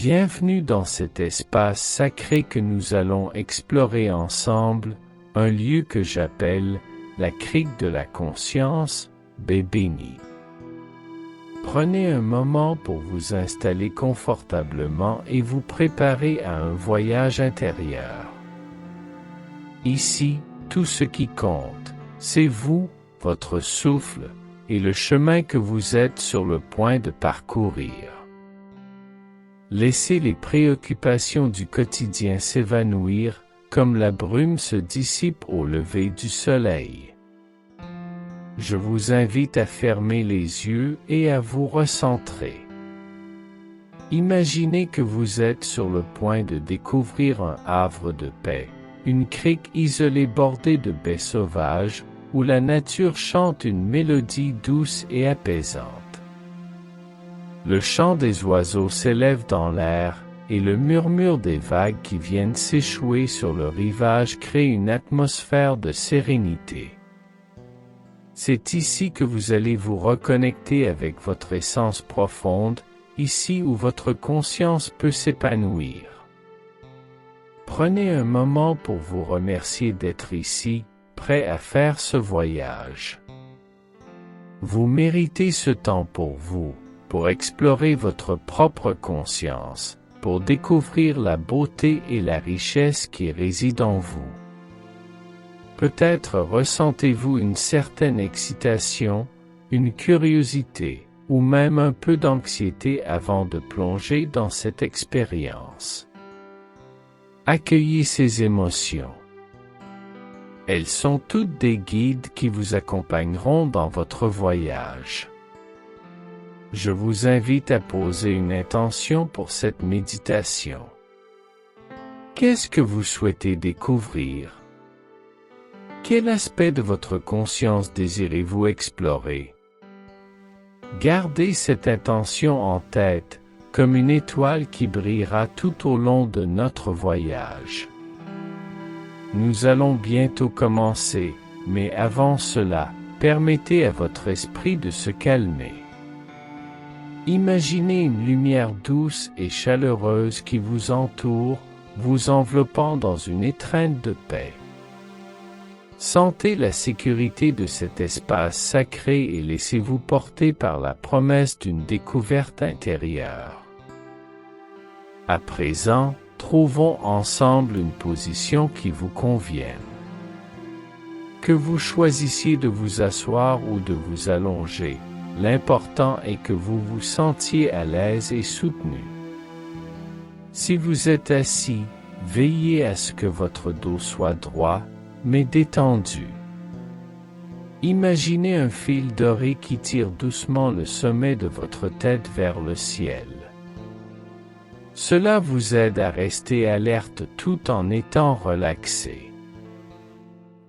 Bienvenue dans cet espace sacré que nous allons explorer ensemble, un lieu que j'appelle la crique de la conscience, Bébéni. Prenez un moment pour vous installer confortablement et vous préparer à un voyage intérieur. Ici, tout ce qui compte, c'est vous, votre souffle, et le chemin que vous êtes sur le point de parcourir. Laissez les préoccupations du quotidien s'évanouir, comme la brume se dissipe au lever du soleil. Je vous invite à fermer les yeux et à vous recentrer. Imaginez que vous êtes sur le point de découvrir un havre de paix, une crique isolée bordée de baies sauvages, où la nature chante une mélodie douce et apaisante. Le chant des oiseaux s'élève dans l'air, et le murmure des vagues qui viennent s'échouer sur le rivage crée une atmosphère de sérénité. C'est ici que vous allez vous reconnecter avec votre essence profonde, ici où votre conscience peut s'épanouir. Prenez un moment pour vous remercier d'être ici, prêt à faire ce voyage. Vous méritez ce temps pour vous, pour explorer votre propre conscience, pour découvrir la beauté et la richesse qui résident en vous. Peut-être ressentez-vous une certaine excitation, une curiosité, ou même un peu d'anxiété avant de plonger dans cette expérience. Accueillez ces émotions. Elles sont toutes des guides qui vous accompagneront dans votre voyage. Je vous invite à poser une intention pour cette méditation. Qu'est-ce que vous souhaitez découvrir? Quel aspect de votre conscience désirez-vous explorer? Gardez cette intention en tête, comme une étoile qui brillera tout au long de notre voyage. Nous allons bientôt commencer, mais avant cela, permettez à votre esprit de se calmer. Imaginez une lumière douce et chaleureuse qui vous entoure, vous enveloppant dans une étreinte de paix. Sentez la sécurité de cet espace sacré et laissez-vous porter par la promesse d'une découverte intérieure. À présent, trouvons ensemble une position qui vous convienne. Que vous choisissiez de vous asseoir ou de vous allonger, l'important est que vous vous sentiez à l'aise et soutenu. Si vous êtes assis, veillez à ce que votre dos soit droit, mais détendu. Imaginez un fil doré qui tire doucement le sommet de votre tête vers le ciel. Cela vous aide à rester alerte tout en étant relaxé.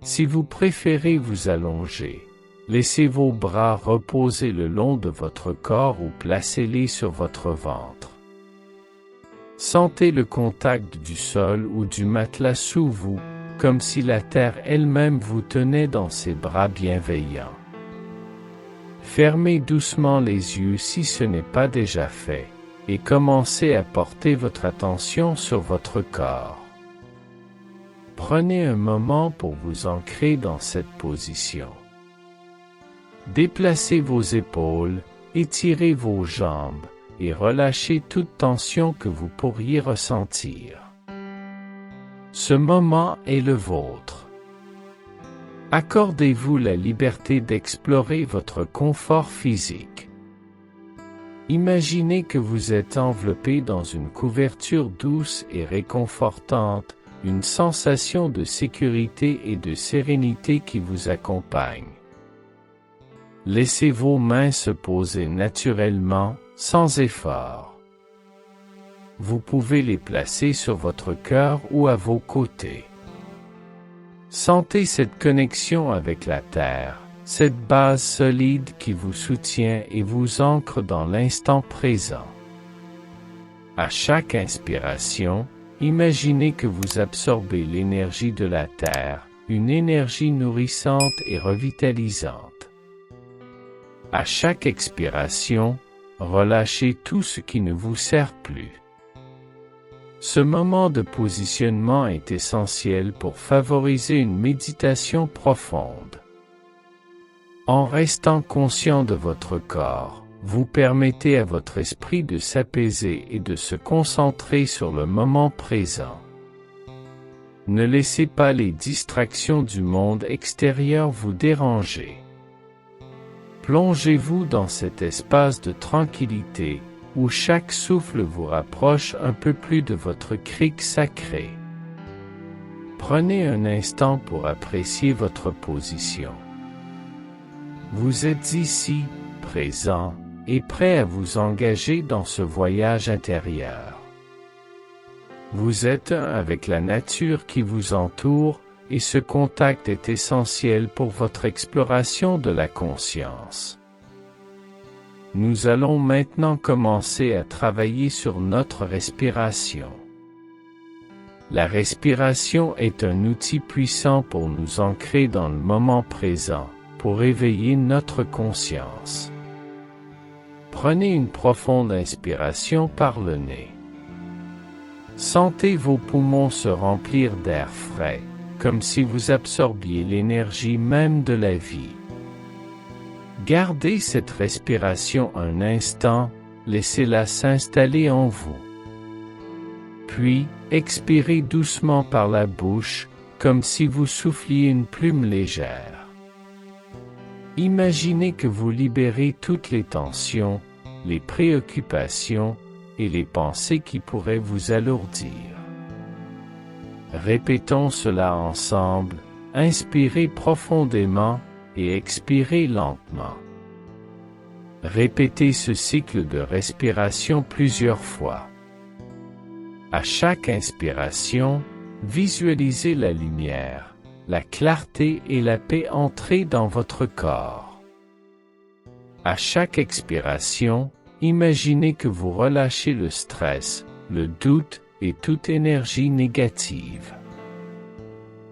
Si vous préférez vous allonger, laissez vos bras reposer le long de votre corps ou placez-les sur votre ventre. Sentez le contact du sol ou du matelas sous vous, comme si la terre elle-même vous tenait dans ses bras bienveillants. Fermez doucement les yeux si ce n'est pas déjà fait, et commencez à porter votre attention sur votre corps. Prenez un moment pour vous ancrer dans cette position. Déplacez vos épaules, étirez vos jambes, et relâchez toute tension que vous pourriez ressentir. Ce moment est le vôtre. Accordez-vous la liberté d'explorer votre confort physique. Imaginez que vous êtes enveloppé dans une couverture douce et réconfortante, une sensation de sécurité et de sérénité qui vous accompagne. Laissez vos mains se poser naturellement, sans effort. Vous pouvez les placer sur votre cœur ou à vos côtés. Sentez cette connexion avec la terre, cette base solide qui vous soutient et vous ancre dans l'instant présent. À chaque inspiration, imaginez que vous absorbez l'énergie de la terre, une énergie nourrissante et revitalisante. À chaque expiration, relâchez tout ce qui ne vous sert plus. Ce moment de positionnement est essentiel pour favoriser une méditation profonde. En restant conscient de votre corps, vous permettez à votre esprit de s'apaiser et de se concentrer sur le moment présent. Ne laissez pas les distractions du monde extérieur vous déranger. Plongez-vous dans cet espace de tranquillité, où chaque souffle vous rapproche un peu plus de votre crique sacrée. Prenez un instant pour apprécier votre position. Vous êtes ici, présent, et prêt à vous engager dans ce voyage intérieur. Vous êtes un avec la nature qui vous entoure, et ce contact est essentiel pour votre exploration de la conscience. Nous allons maintenant commencer à travailler sur notre respiration. La respiration est un outil puissant pour nous ancrer dans le moment présent, pour éveiller notre conscience. Prenez une profonde inspiration par le nez. Sentez vos poumons se remplir d'air frais, comme si vous absorbiez l'énergie même de la vie. Gardez cette respiration un instant, laissez-la s'installer en vous. Puis, expirez doucement par la bouche, comme si vous souffliez une plume légère. Imaginez que vous libérez toutes les tensions, les préoccupations et les pensées qui pourraient vous alourdir. Répétons cela ensemble, inspirez profondément et expirez lentement. Répétez ce cycle de respiration plusieurs fois. À chaque inspiration, visualisez la lumière, la clarté et la paix entrer dans votre corps. À chaque expiration, imaginez que vous relâchez le stress, le doute et toute énergie négative.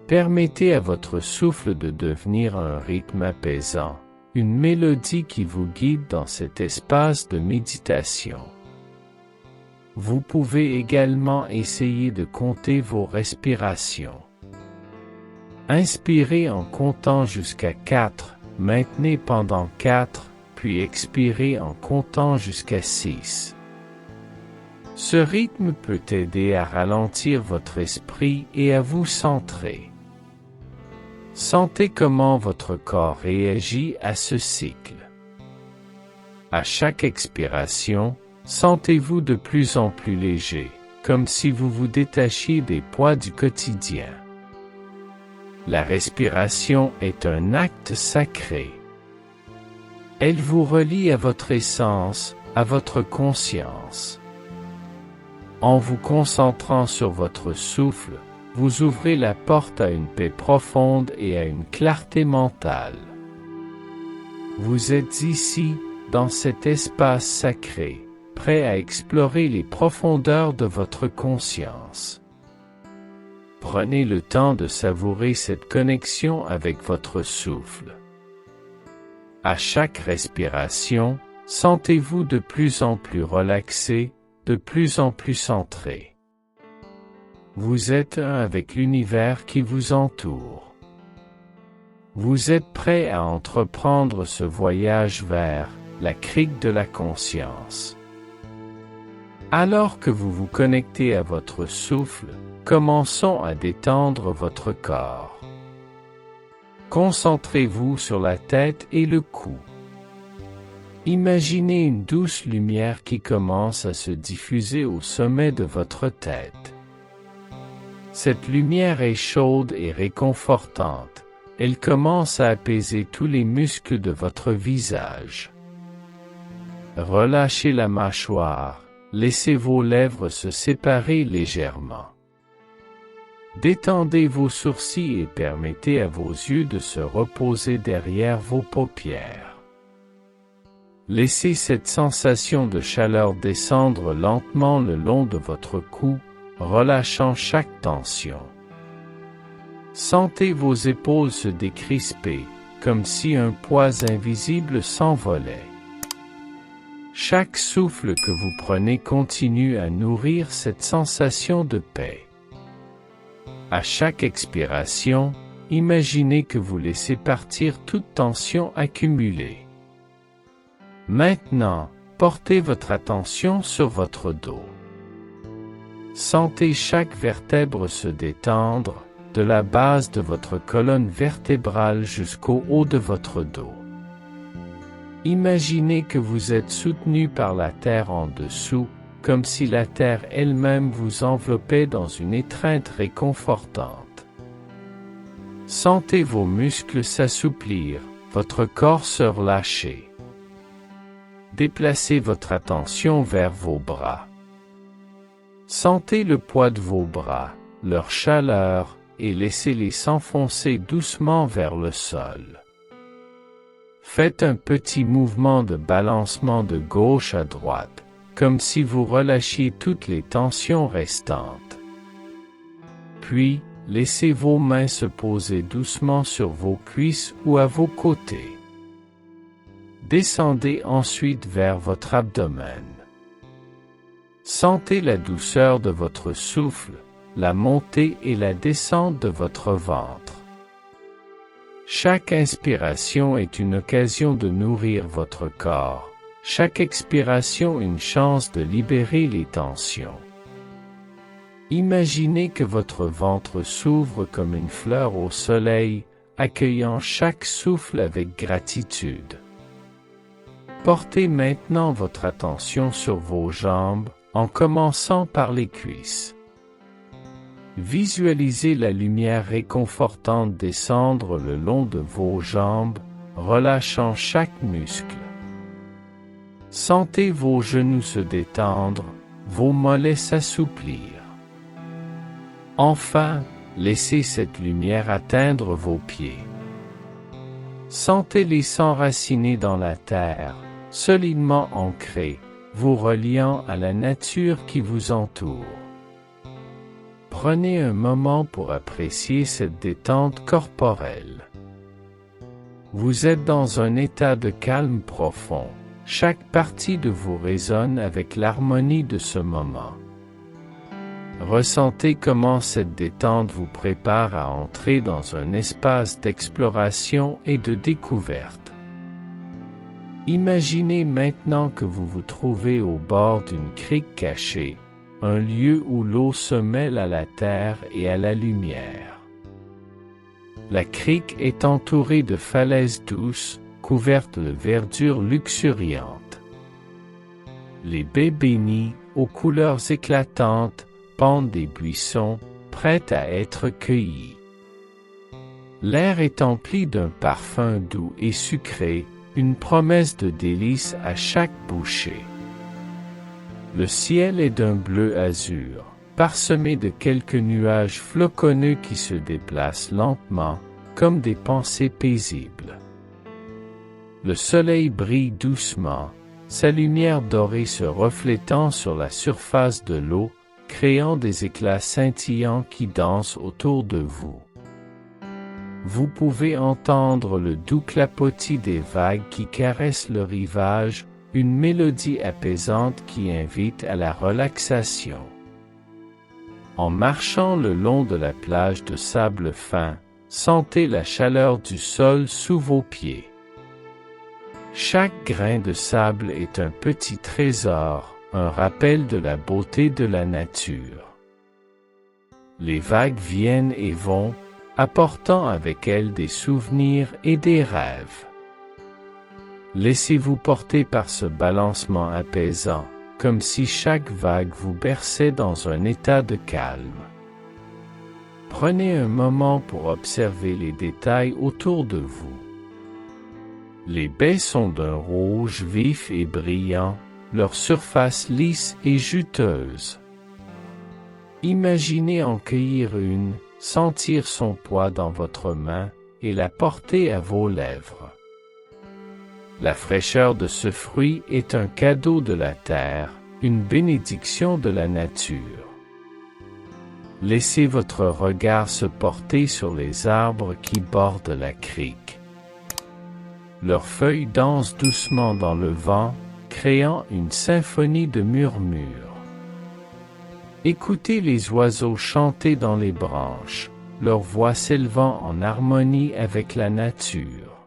Permettez à votre souffle de devenir un rythme apaisant, une mélodie qui vous guide dans cet espace de méditation. Vous pouvez également essayer de compter vos respirations. Inspirez en comptant jusqu'à 4, maintenez pendant 4, puis expirez en comptant jusqu'à 6. Ce rythme peut aider à ralentir votre esprit et à vous centrer. Sentez comment votre corps réagit à ce cycle. À chaque expiration, sentez-vous de plus en plus léger, comme si vous vous détachiez des poids du quotidien. La respiration est un acte sacré. Elle vous relie à votre essence, à votre conscience. En vous concentrant sur votre souffle, vous ouvrez la porte à une paix profonde et à une clarté mentale. Vous êtes ici, dans cet espace sacré, prêt à explorer les profondeurs de votre conscience. Prenez le temps de savourer cette connexion avec votre souffle. À chaque respiration, sentez-vous de plus en plus relaxé, de plus en plus centré. Vous êtes un avec l'univers qui vous entoure. Vous êtes prêt à entreprendre ce voyage vers la crique de la conscience. Alors que vous vous connectez à votre souffle, commençons à détendre votre corps. Concentrez-vous sur la tête et le cou. Imaginez une douce lumière qui commence à se diffuser au sommet de votre tête. Cette lumière est chaude et réconfortante. Elle commence à apaiser tous les muscles de votre visage. Relâchez la mâchoire, laissez vos lèvres se séparer légèrement. Détendez vos sourcils et permettez à vos yeux de se reposer derrière vos paupières. Laissez cette sensation de chaleur descendre lentement le long de votre cou, relâchant chaque tension. Sentez vos épaules se décrisper, comme si un poids invisible s'envolait. Chaque souffle que vous prenez continue à nourrir cette sensation de paix. À chaque expiration, imaginez que vous laissez partir toute tension accumulée. Maintenant, portez votre attention sur votre dos. Sentez chaque vertèbre se détendre, de la base de votre colonne vertébrale jusqu'au haut de votre dos. Imaginez que vous êtes soutenu par la terre en dessous, comme si la terre elle-même vous enveloppait dans une étreinte réconfortante. Sentez vos muscles s'assouplir, votre corps se relâcher. Déplacez votre attention vers vos bras. Sentez le poids de vos bras, leur chaleur, et laissez-les s'enfoncer doucement vers le sol. Faites un petit mouvement de balancement de gauche à droite, comme si vous relâchiez toutes les tensions restantes. Puis, laissez vos mains se poser doucement sur vos cuisses ou à vos côtés. Descendez ensuite vers votre abdomen. Sentez la douceur de votre souffle, la montée et la descente de votre ventre. Chaque inspiration est une occasion de nourrir votre corps, chaque expiration une chance de libérer les tensions. Imaginez que votre ventre s'ouvre comme une fleur au soleil, accueillant chaque souffle avec gratitude. Portez maintenant votre attention sur vos jambes, en commençant par les cuisses. Visualisez la lumière réconfortante descendre le long de vos jambes, relâchant chaque muscle. Sentez vos genoux se détendre, vos mollets s'assouplir. Enfin, laissez cette lumière atteindre vos pieds. Sentez-les s'enraciner dans la terre, solidement ancrés, vous reliant à la nature qui vous entoure. Prenez un moment pour apprécier cette détente corporelle. Vous êtes dans un état de calme profond. Chaque partie de vous résonne avec l'harmonie de ce moment. Ressentez comment cette détente vous prépare à entrer dans un espace d'exploration et de découverte. Imaginez maintenant que vous vous trouvez au bord d'une crique cachée, un lieu où l'eau se mêle à la terre et à la lumière. La crique est entourée de falaises douces, couvertes de verdure luxuriante. Les baies bénies, aux couleurs éclatantes, pendent des buissons, prêts à être cueillis. L'air est empli d'un parfum doux et sucré, une promesse de délices à chaque bouchée. Le ciel est d'un bleu azur, parsemé de quelques nuages floconneux qui se déplacent lentement, comme des pensées paisibles. Le soleil brille doucement, sa lumière dorée se reflétant sur la surface de l'eau, créant des éclats scintillants qui dansent autour de vous. Vous pouvez entendre le doux clapotis des vagues qui caressent le rivage, une mélodie apaisante qui invite à la relaxation. En marchant le long de la plage de sable fin, sentez la chaleur du sol sous vos pieds. Chaque grain de sable est un petit trésor, un rappel de la beauté de la nature. Les vagues viennent et vont, apportant avec elles des souvenirs et des rêves. Laissez-vous porter par ce balancement apaisant, comme si chaque vague vous berçait dans un état de calme. Prenez un moment pour observer les détails autour de vous. Les baies sont d'un rouge vif et brillant, leur surface lisse et juteuse. Imaginez en cueillir une, sentir son poids dans votre main, et la porter à vos lèvres. La fraîcheur de ce fruit est un cadeau de la terre, une bénédiction de la nature. Laissez votre regard se porter sur les arbres qui bordent la crique. Leurs feuilles dansent doucement dans le vent, créant une symphonie de murmures. Écoutez les oiseaux chanter dans les branches, leur voix s'élevant en harmonie avec la nature.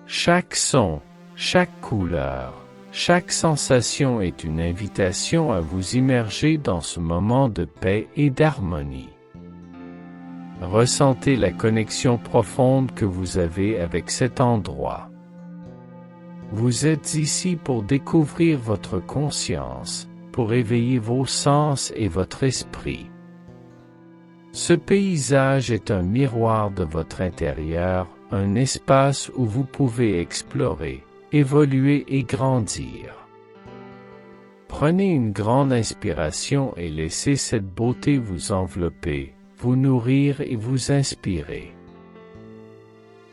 Chaque son, chaque couleur, chaque sensation est une invitation à vous immerger dans ce moment de paix et d'harmonie. Ressentez la connexion profonde que vous avez avec cet endroit. Vous êtes ici pour découvrir votre conscience, pour éveiller vos sens et votre esprit. Ce paysage est un miroir de votre intérieur, un espace où vous pouvez explorer, évoluer et grandir. Prenez une grande inspiration et laissez cette beauté vous envelopper, vous nourrir et vous inspirer.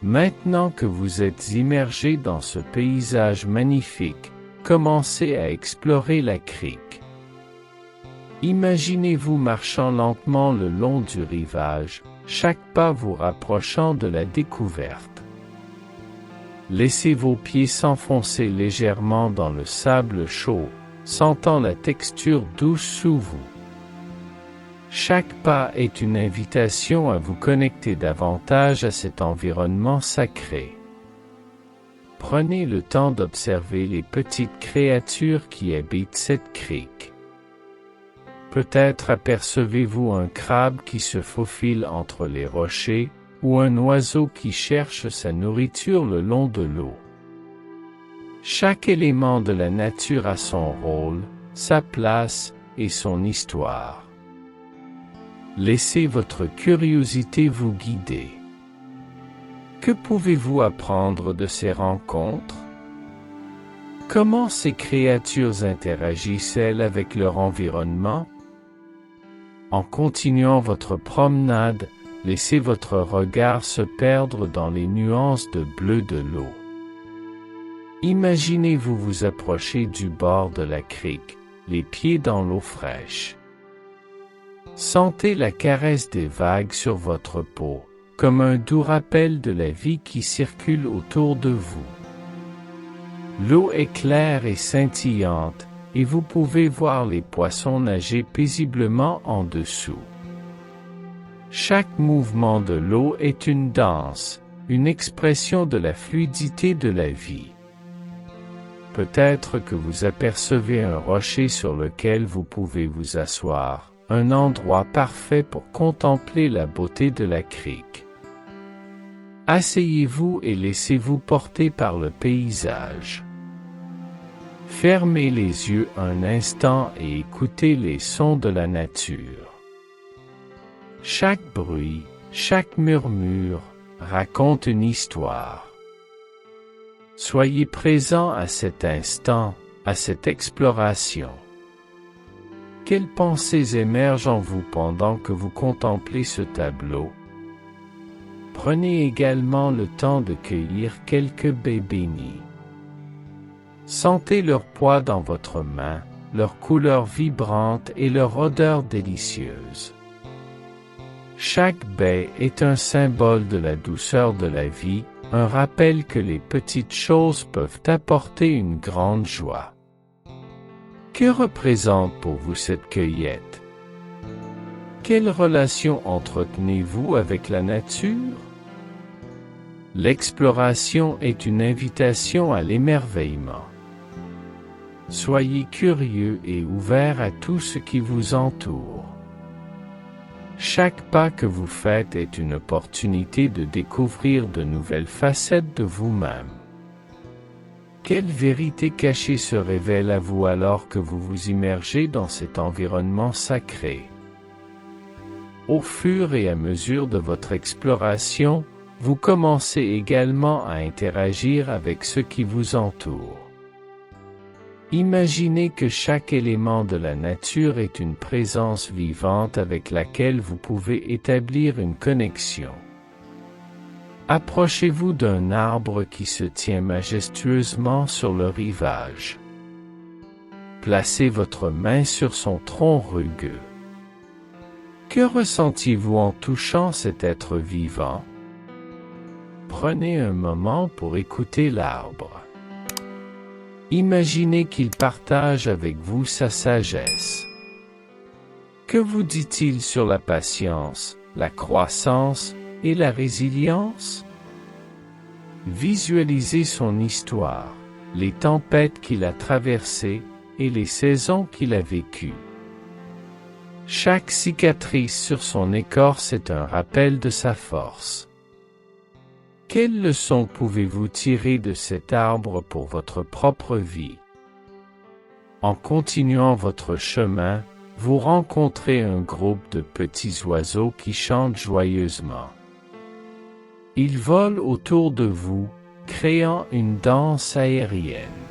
Maintenant que vous êtes immergé dans ce paysage magnifique, commencez à explorer la crique. Imaginez-vous marchant lentement le long du rivage, chaque pas vous rapprochant de la découverte. Laissez vos pieds s'enfoncer légèrement dans le sable chaud, sentant la texture douce sous vous. Chaque pas est une invitation à vous connecter davantage à cet environnement sacré. Prenez le temps d'observer les petites créatures qui habitent cette crique. Peut-être apercevez-vous un crabe qui se faufile entre les rochers, ou un oiseau qui cherche sa nourriture le long de l'eau. Chaque élément de la nature a son rôle, sa place et son histoire. Laissez votre curiosité vous guider. Que pouvez-vous apprendre de ces rencontres? Comment ces créatures interagissent-elles avec leur environnement? En continuant votre promenade, laissez votre regard se perdre dans les nuances de bleu de l'eau. Imaginez-vous vous approcher du bord de la crique, les pieds dans l'eau fraîche. Sentez la caresse des vagues sur votre peau, comme un doux rappel de la vie qui circule autour de vous. L'eau est claire et scintillante, et vous pouvez voir les poissons nager paisiblement en dessous. Chaque mouvement de l'eau est une danse, une expression de la fluidité de la vie. Peut-être que vous apercevez un rocher sur lequel vous pouvez vous asseoir, un endroit parfait pour contempler la beauté de la crique. Asseyez-vous et laissez-vous porter par le paysage. Fermez les yeux un instant et écoutez les sons de la nature. Chaque bruit, chaque murmure, raconte une histoire. Soyez présent à cet instant, à cette exploration. Quelles pensées émergent en vous pendant que vous contemplez ce tableau? Prenez également le temps de cueillir quelques baies bénies. Sentez leur poids dans votre main, leur couleur vibrante et leur odeur délicieuse. Chaque baie est un symbole de la douceur de la vie, un rappel que les petites choses peuvent apporter une grande joie. Que représente pour vous cette cueillette? Quelle relation entretenez-vous avec la nature? L'exploration est une invitation à l'émerveillement. Soyez curieux et ouvert à tout ce qui vous entoure. Chaque pas que vous faites est une opportunité de découvrir de nouvelles facettes de vous-même. Quelle vérité cachée se révèle à vous alors que vous vous immergez dans cet environnement sacré? Au fur et à mesure de votre exploration, vous commencez également à interagir avec ce qui vous entoure. Imaginez que chaque élément de la nature est une présence vivante avec laquelle vous pouvez établir une connexion. Approchez-vous d'un arbre qui se tient majestueusement sur le rivage. Placez votre main sur son tronc rugueux. Que ressentiez-vous en touchant cet être vivant? Prenez un moment pour écouter l'arbre. Imaginez qu'il partage avec vous sa sagesse. Que vous dit-il sur la patience, la croissance et la résilience? Visualisez son histoire, les tempêtes qu'il a traversées et les saisons qu'il a vécues. Chaque cicatrice sur son écorce est un rappel de sa force. Quelle leçon pouvez-vous tirer de cet arbre pour votre propre vie? En continuant votre chemin, vous rencontrez un groupe de petits oiseaux qui chantent joyeusement. Ils volent autour de vous, créant une danse aérienne.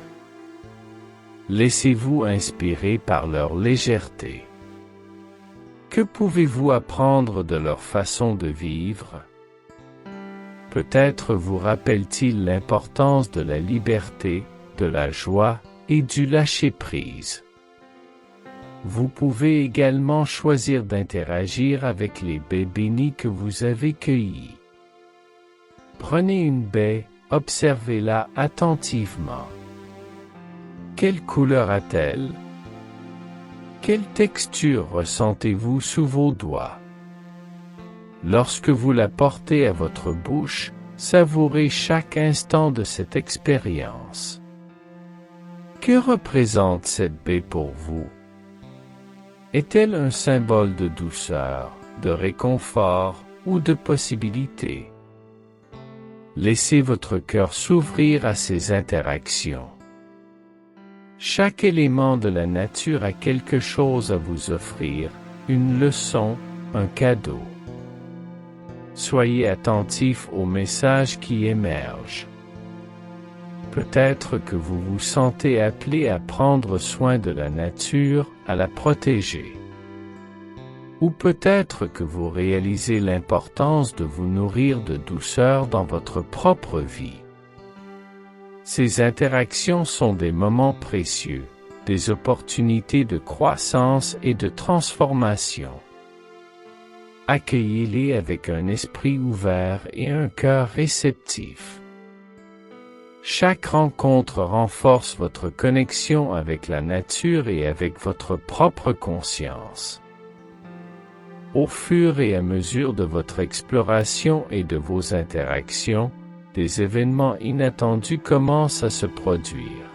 Laissez-vous inspirer par leur légèreté. Que pouvez-vous apprendre de leur façon de vivre? Peut-être vous rappelle-t-il l'importance de la liberté, de la joie et du lâcher-prise. Vous pouvez également choisir d'interagir avec les baies bénies que vous avez cueillies. Prenez une baie, observez-la attentivement. Quelle couleur a-t-elle? Quelle texture ressentez-vous sous vos doigts? Lorsque vous la portez à votre bouche, savourez chaque instant de cette expérience. Que représente cette baie pour vous? Est-elle un symbole de douceur, de réconfort ou de possibilité? Laissez votre cœur s'ouvrir à ces interactions. Chaque élément de la nature a quelque chose à vous offrir, une leçon, un cadeau. Soyez attentif aux messages qui émergent. Peut-être que vous vous sentez appelé à prendre soin de la nature, à la protéger. Ou peut-être que vous réalisez l'importance de vous nourrir de douceur dans votre propre vie. Ces interactions sont des moments précieux, des opportunités de croissance et de transformation. Accueillez-les avec un esprit ouvert et un cœur réceptif. Chaque rencontre renforce votre connexion avec la nature et avec votre propre conscience. Au fur et à mesure de votre exploration et de vos interactions, des événements inattendus commencent à se produire.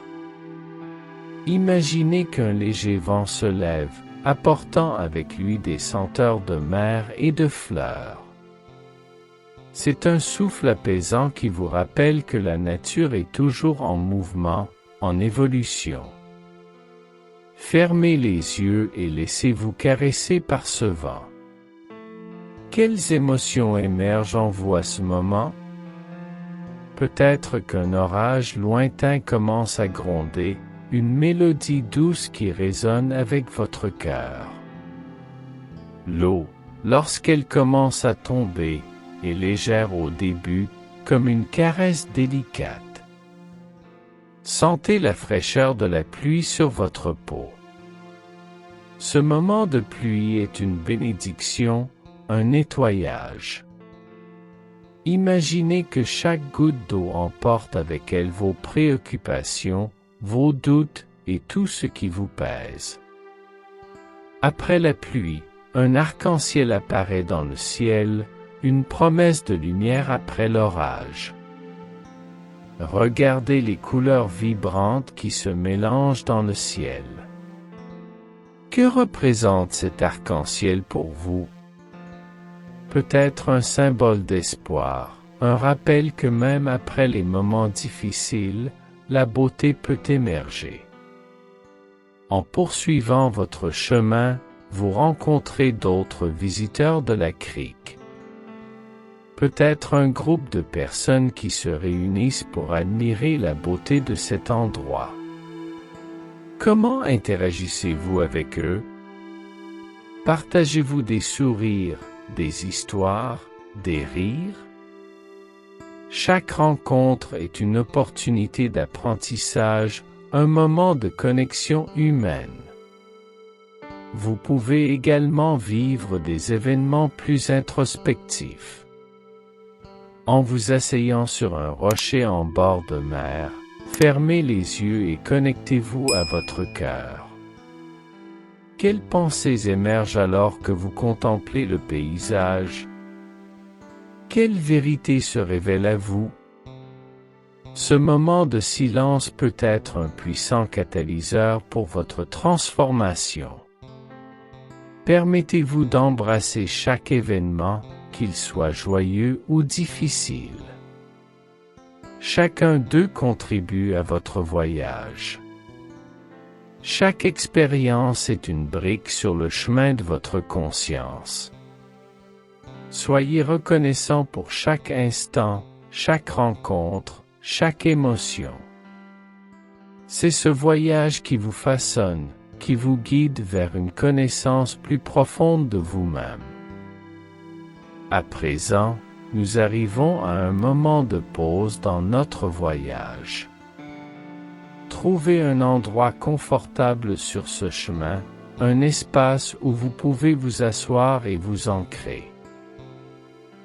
Imaginez qu'un léger vent se lève, apportant avec lui des senteurs de mer et de fleurs. C'est un souffle apaisant qui vous rappelle que la nature est toujours en mouvement, en évolution. Fermez les yeux et laissez-vous caresser par ce vent. Quelles émotions émergent en vous à ce moment? Peut-être qu'un orage lointain commence à gronder, une mélodie douce qui résonne avec votre cœur. L'eau, lorsqu'elle commence à tomber, est légère au début, comme une caresse délicate. Sentez la fraîcheur de la pluie sur votre peau. Ce moment de pluie est une bénédiction, un nettoyage. Imaginez que chaque goutte d'eau emporte avec elle vos préoccupations, vos doutes et tout ce qui vous pèse. Après la pluie, un arc-en-ciel apparaît dans le ciel, une promesse de lumière après l'orage. Regardez les couleurs vibrantes qui se mélangent dans le ciel. Que représente cet arc-en-ciel pour vous? Peut-être un symbole d'espoir, un rappel que même après les moments difficiles, la beauté peut émerger. En poursuivant votre chemin, vous rencontrez d'autres visiteurs de la crique. Peut-être un groupe de personnes qui se réunissent pour admirer la beauté de cet endroit. Comment interagissez-vous avec eux? Partagez-vous des sourires, des histoires, des rires? Chaque rencontre est une opportunité d'apprentissage, un moment de connexion humaine. Vous pouvez également vivre des événements plus introspectifs. En vous asseyant sur un rocher en bord de mer, Fermez les yeux et connectez-vous à votre cœur. Quelles pensées émergent alors que vous contemplez le paysage? Quelle vérité se révèle à vous? Ce moment de silence peut être un puissant catalyseur pour votre transformation. Permettez-vous d'embrasser chaque événement, qu'il soit joyeux ou difficile. Chacun d'eux contribue à votre voyage. Chaque expérience est une brique sur le chemin de votre conscience. Soyez reconnaissant pour chaque instant, chaque rencontre, chaque émotion. C'est ce voyage qui vous façonne, qui vous guide vers une connaissance plus profonde de vous-même. À présent, nous arrivons à un moment de pause dans notre voyage. Trouvez un endroit confortable sur ce chemin, un espace où vous pouvez vous asseoir et vous ancrer.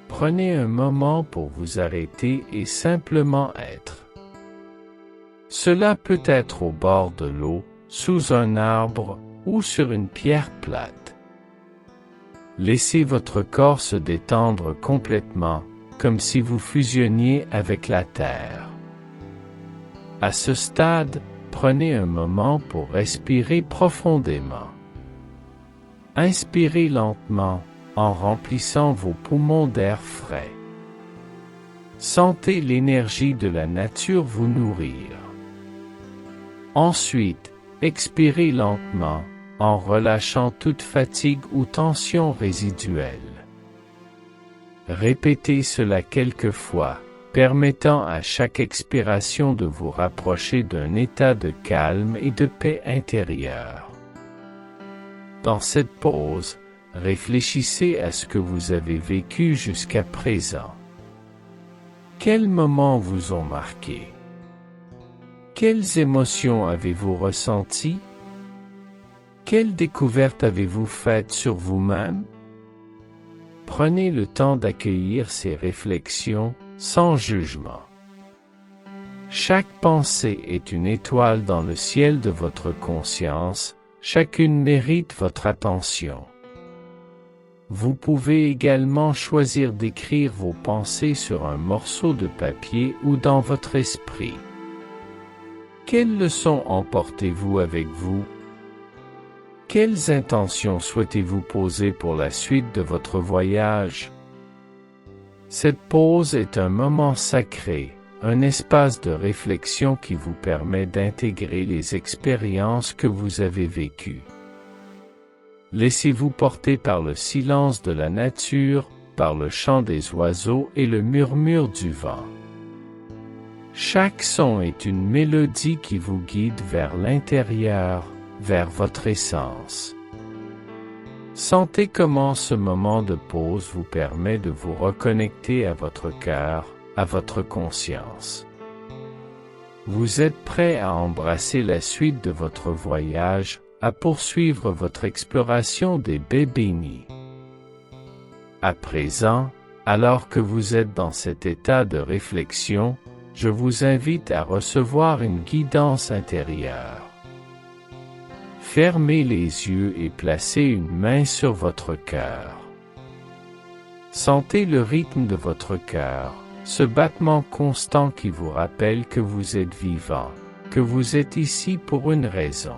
Prenez un moment pour vous arrêter et simplement être. Cela peut être au bord de l'eau, sous un arbre ou sur une pierre plate. Laissez votre corps se détendre complètement, comme si vous fusionniez avec la terre. À ce stade, prenez un moment pour respirer profondément. Inspirez lentement, en remplissant vos poumons d'air frais. Sentez l'énergie de la nature vous nourrir. Ensuite, expirez lentement, en relâchant toute fatigue ou tension résiduelle. Répétez cela quelques fois, permettant à chaque expiration de vous rapprocher d'un état de calme et de paix intérieure. Dans cette pause, réfléchissez à ce que vous avez vécu jusqu'à présent. Quels moments vous ont marqué? Quelles émotions avez-vous ressenties? Quelles découvertes avez-vous faites sur vous-même? Prenez le temps d'accueillir ces réflexions, sans jugement. Chaque pensée est une étoile dans le ciel de votre conscience, chacune mérite votre attention. Vous pouvez également choisir d'écrire vos pensées sur un morceau de papier ou dans votre esprit. Quelles leçons emportez-vous avec vous? Quelles intentions souhaitez-vous poser pour la suite de votre voyage? Cette pause est un moment sacré, un espace de réflexion qui vous permet d'intégrer les expériences que vous avez vécues. Laissez-vous porter par le silence de la nature, par le chant des oiseaux et le murmure du vent. Chaque son est une mélodie qui vous guide vers l'intérieur, vers votre essence. Sentez comment ce moment de pause vous permet de vous reconnecter à votre cœur, à votre conscience. Vous êtes prêt à embrasser la suite de votre voyage, à poursuivre votre exploration des baies bénies. À présent, alors que vous êtes dans cet état de réflexion, je vous invite à recevoir une guidance intérieure. Fermez les yeux et placez une main sur votre cœur. Sentez le rythme de votre cœur, ce battement constant qui vous rappelle que vous êtes vivant, que vous êtes ici pour une raison.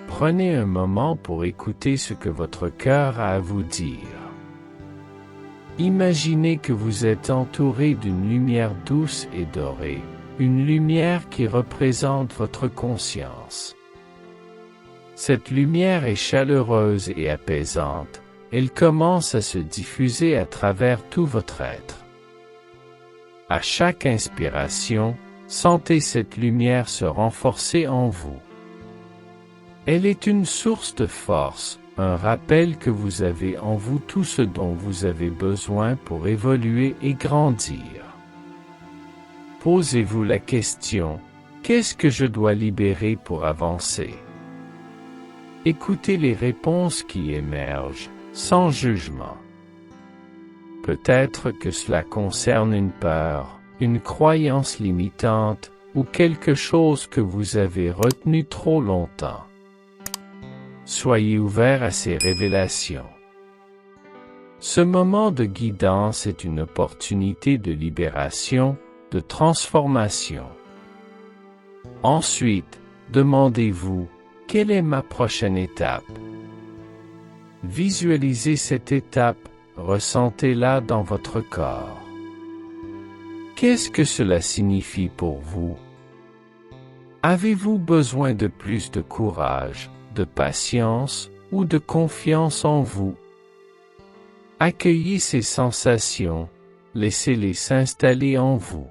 Prenez un moment pour écouter ce que votre cœur a à vous dire. Imaginez que vous êtes entouré d'une lumière douce et dorée, une lumière qui représente votre conscience. Cette lumière est chaleureuse et apaisante, elle commence à se diffuser à travers tout votre être. À chaque inspiration, sentez cette lumière se renforcer en vous. Elle est une source de force, un rappel que vous avez en vous tout ce dont vous avez besoin pour évoluer et grandir. Posez-vous la question, qu'est-ce que je dois libérer pour avancer? Écoutez les réponses qui émergent, sans jugement. Peut-être que cela concerne une peur, une croyance limitante, ou quelque chose que vous avez retenu trop longtemps. Soyez ouvert à ces révélations. Ce moment de guidance est une opportunité de libération, de transformation. Ensuite, demandez-vous, quelle est ma prochaine étape? Visualisez cette étape, ressentez-la dans votre corps. Qu'est-ce que cela signifie pour vous? Avez-vous besoin de plus de courage, de patience ou de confiance en vous? Accueillez ces sensations, laissez-les s'installer en vous.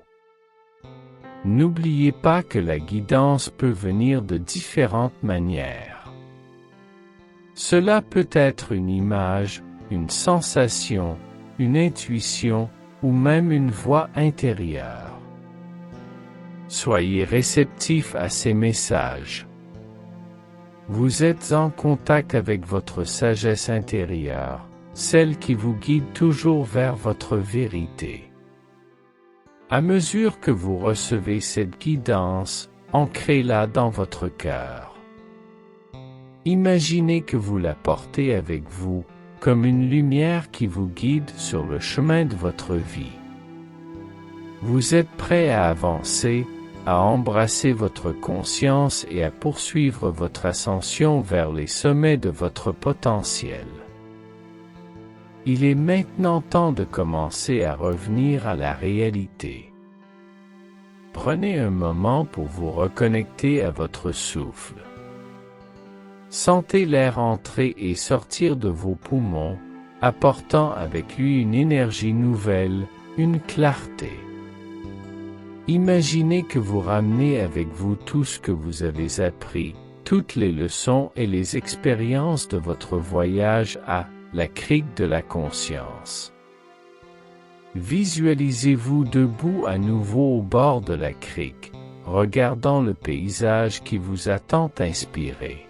N'oubliez pas que la guidance peut venir de différentes manières. Cela peut être une image, une sensation, une intuition ou même une voix intérieure. Soyez réceptif à ces messages. Vous êtes en contact avec votre sagesse intérieure, celle qui vous guide toujours vers votre vérité. À mesure que vous recevez cette guidance, ancrez-la dans votre cœur. Imaginez que vous la portez avec vous, comme une lumière qui vous guide sur le chemin de votre vie. Vous êtes prêt à avancer, à embrasser votre conscience et à poursuivre votre ascension vers les sommets de votre potentiel. Il est maintenant temps de commencer à revenir à la réalité. Prenez un moment pour vous reconnecter à votre souffle. Sentez l'air entrer et sortir de vos poumons, apportant avec lui une énergie nouvelle, une clarté. Imaginez que vous ramenez avec vous tout ce que vous avez appris, toutes les leçons et les expériences de votre voyage à la crique de la conscience. Visualisez-vous debout à nouveau au bord de la crique, regardant le paysage qui vous a tant inspiré.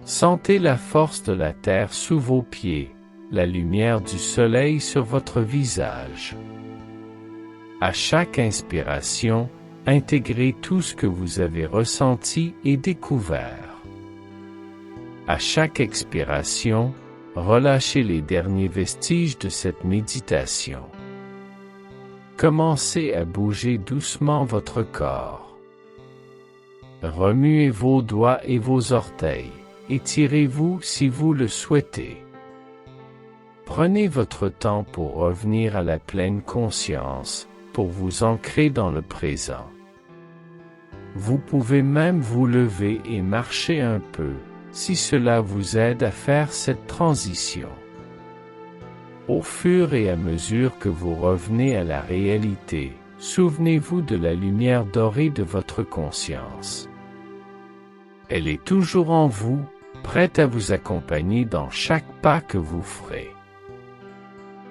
Sentez la force de la terre sous vos pieds, la lumière du soleil sur votre visage. À chaque inspiration, intégrez tout ce que vous avez ressenti et découvert. À chaque expiration, relâchez les derniers vestiges de cette méditation. Commencez à bouger doucement votre corps. Remuez vos doigts et vos orteils. Étirez-vous si vous le souhaitez. Prenez votre temps pour revenir à la pleine conscience, pour vous ancrer dans le présent. Vous pouvez même vous lever et marcher un peu, si cela vous aide à faire cette transition. Au fur et à mesure que vous revenez à la réalité, souvenez-vous de la lumière dorée de votre conscience. Elle est toujours en vous, prête à vous accompagner dans chaque pas que vous ferez.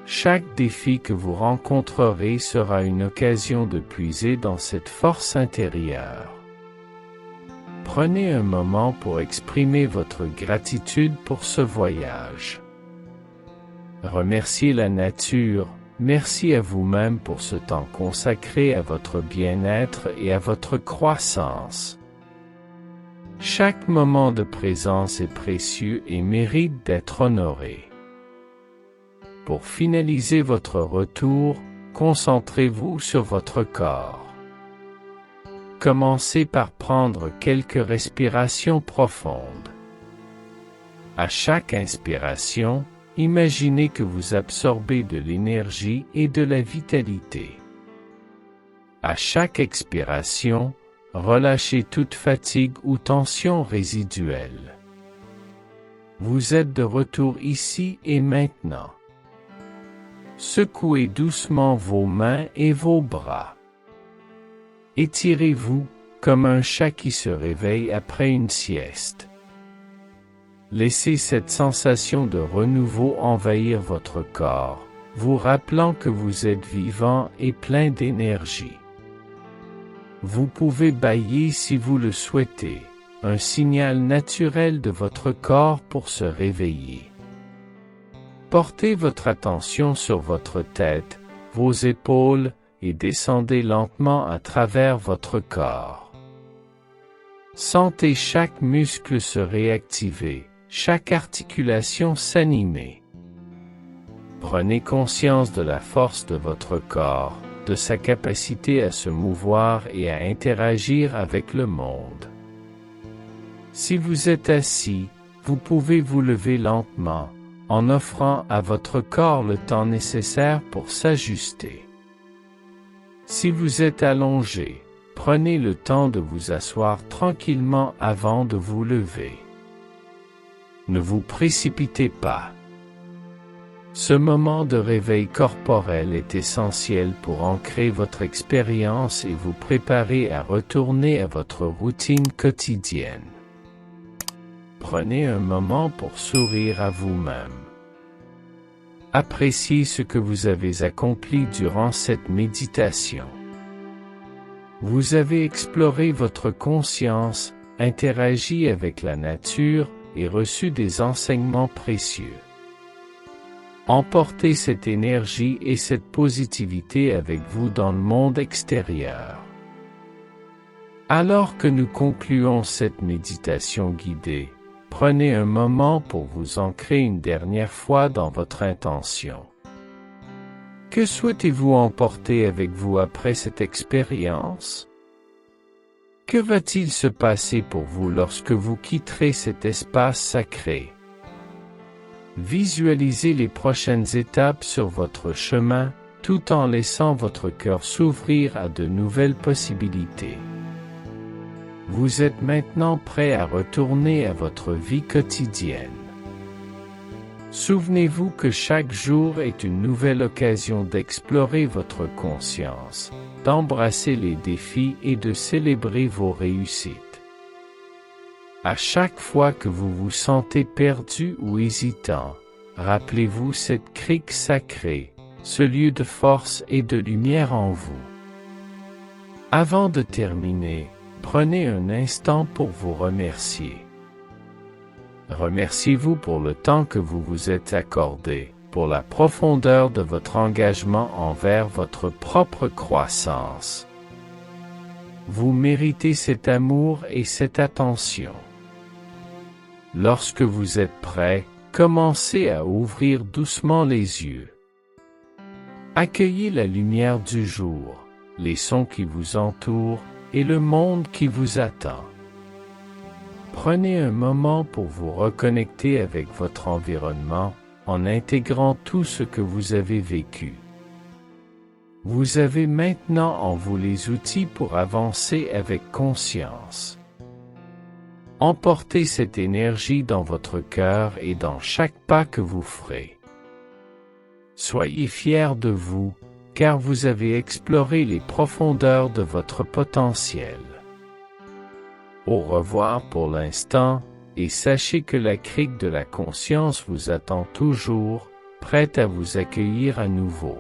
Chaque défi que vous rencontrerez sera une occasion de puiser dans cette force intérieure. Prenez un moment pour exprimer votre gratitude pour ce voyage. Remerciez la nature, merci à vous-même pour ce temps consacré à votre bien-être et à votre croissance. Chaque moment de présence est précieux et mérite d'être honoré. Pour finaliser votre retour, concentrez-vous sur votre corps. Commencez par prendre quelques respirations profondes. À chaque inspiration, imaginez que vous absorbez de l'énergie et de la vitalité. À chaque expiration, relâchez toute fatigue ou tension résiduelle. Vous êtes de retour ici et maintenant. Secouez doucement vos mains et vos bras. Étirez-vous, comme un chat qui se réveille après une sieste. Laissez cette sensation de renouveau envahir votre corps, vous rappelant que vous êtes vivant et plein d'énergie. Vous pouvez bâiller si vous le souhaitez, un signal naturel de votre corps pour se réveiller. Portez votre attention sur votre tête, vos épaules et descendez lentement à travers votre corps. Sentez chaque muscle se réactiver, chaque articulation s'animer. Prenez conscience de la force de votre corps, de sa capacité à se mouvoir et à interagir avec le monde. Si vous êtes assis, vous pouvez vous lever lentement, en offrant à votre corps le temps nécessaire pour s'ajuster. Si vous êtes allongé, prenez le temps de vous asseoir tranquillement avant de vous lever. Ne vous précipitez pas. Ce moment de réveil corporel est essentiel pour ancrer votre expérience et vous préparer à retourner à votre routine quotidienne. Prenez un moment pour sourire à vous-même. Appréciez ce que vous avez accompli durant cette méditation. Vous avez exploré votre conscience, interagi avec la nature et reçu des enseignements précieux. Emportez cette énergie et cette positivité avec vous dans le monde extérieur. Alors que nous concluons cette méditation guidée, prenez un moment pour vous ancrer une dernière fois dans votre intention. Que souhaitez-vous emporter avec vous après cette expérience? Que va-t-il se passer pour vous lorsque vous quitterez cet espace sacré? Visualisez les prochaines étapes sur votre chemin, tout en laissant votre cœur s'ouvrir à de nouvelles possibilités. Vous êtes maintenant prêt à retourner à votre vie quotidienne. Souvenez-vous que chaque jour est une nouvelle occasion d'explorer votre conscience, d'embrasser les défis et de célébrer vos réussites. À chaque fois que vous vous sentez perdu ou hésitant, rappelez-vous cette crique sacrée, ce lieu de force et de lumière en vous. Avant de terminer, prenez un instant pour vous remercier. Remerciez-vous pour le temps que vous vous êtes accordé, pour la profondeur de votre engagement envers votre propre croissance. Vous méritez cet amour et cette attention. Lorsque vous êtes prêt, commencez à ouvrir doucement les yeux. Accueillez la lumière du jour, les sons qui vous entourent et le monde qui vous attend. Prenez un moment pour vous reconnecter avec votre environnement, en intégrant tout ce que vous avez vécu. Vous avez maintenant en vous les outils pour avancer avec conscience. Emportez cette énergie dans votre cœur et dans chaque pas que vous ferez. Soyez fiers de vous, car vous avez exploré les profondeurs de votre potentiel. Au revoir pour l'instant, et sachez que la crique de la conscience vous attend toujours, prête à vous accueillir à nouveau.